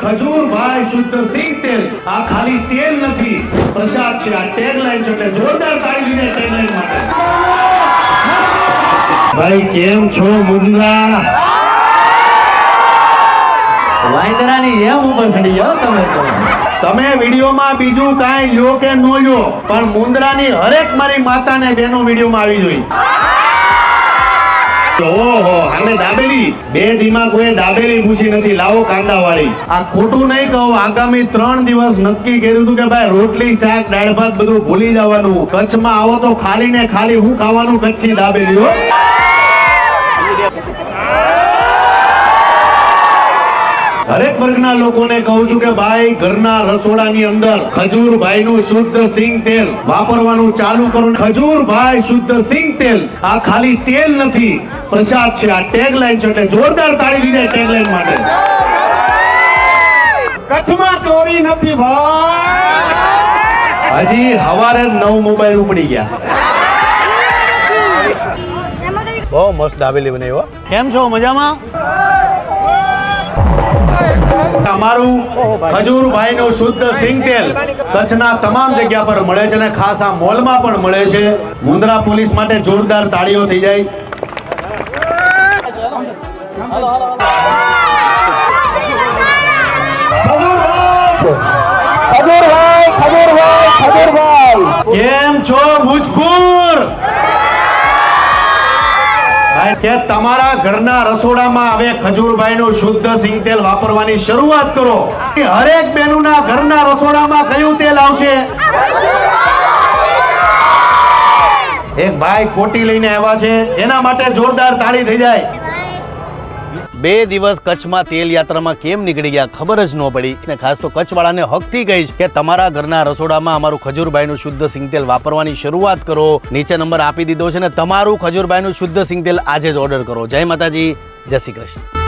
ખજૂરભાઈ શુદ્ધ સિંગ તેલ આ ખાલી તેલ નથી, પ્રસાદ છે. આ ટેગલાઈન છે, એટલે જોરદાર તાળી દીધે ટેગલાઈન માટે. ભાઈ કેમ છો મુન્દ્રા? વાંદરાની એમ ઉપર ચડી જાઓ તમે વિડીયોમાં બીજું કાંઈ લ્યો કે ન લ્યો, પણ મુન્દ્રાની હરેક મારી માતાને બેનો વિડીયોમાં આવી જોઈ. ઓહો, આમે દાબેલી બે દીમાં કોઈ દાબેલી પૂછી નથી. લાવો કાંદા વાળી. આ ખોટું નહીં કહું, આગામી 3 દિવસ નક્કી કર્યું હતું કે ભાઈ રોટલી શાક દાળ ભાત બધું ભૂલી જવાનું. કચ્છમાં આવો તો ખાલી ને ખાલી હું ખાવાનું કચ્છી દાબેલી હો. દરેક વર્ગના લોકોને કહું છું કે ભાઈ ઘરના રસોડાની અંદર ખજૂરભાઈનું શુદ્ધ સિંગ તેલ વાપરવાનું ચાલુ કરો. ખજૂરભાઈ શુદ્ધ સિંગ તેલ આ ખાલી તેલ નથી, પ્રસાદ છે. આ ટેગલાઈન છે, એટલે જોરદાર તાળી દીધે ટેગલાઈન માટે. કચ્છમાં ચોરી નથી ભાઈ. હજી હવારે 9 મોબાઈલ ઉપડી ગયા. બહુ મસ્ત દાબેલી બનાવી. કેમ છો? મજામાં? અમારું ખજૂરભાઈનું શુદ્ધ સિંગ તેલ કચ્છના તમામ જગ્યા પર મળે છે અને ખાસ આ મોલમાં પણ મળે છે. મુન્દ્રા પોલીસ માટે જોરદાર તાળીઓ થઈ જાય. કેમ છો મુજપુર? કે તમારા ઘરના રસોડામાં હવે ખજૂરભાઈનું શુદ્ધ સિંગ તેલ વાપરવાની શરૂઆત કરો. હરેક બહેનોના ઘરના રસોડામાં કયું તેલ આવશે? એક ભાઈ કોટી લઈને આવ્યા છે, એના માટે જોરદાર તાળી થઈ જાય. 2 દિવસ કચ્છમાં તેલ યાત્રામાં કેમ નીકળી ગયા ખબર જ ન પડી. અને ખાસ તો કચ્છવાળાને હકથી કહીશ કે તમારા ઘરના રસોડામાં અમારું ખજૂરભાઈનું શુદ્ધ સિંગ તેલ વાપરવાની શરૂઆત કરો. નીચે નંબર આપી દીધો છે ને તમારું ખજૂરભાઈનું શુદ્ધ સિંગ તેલ આજે જ ઓર્ડર કરો. જય માતાજી, જય શ્રી કૃષ્ણ.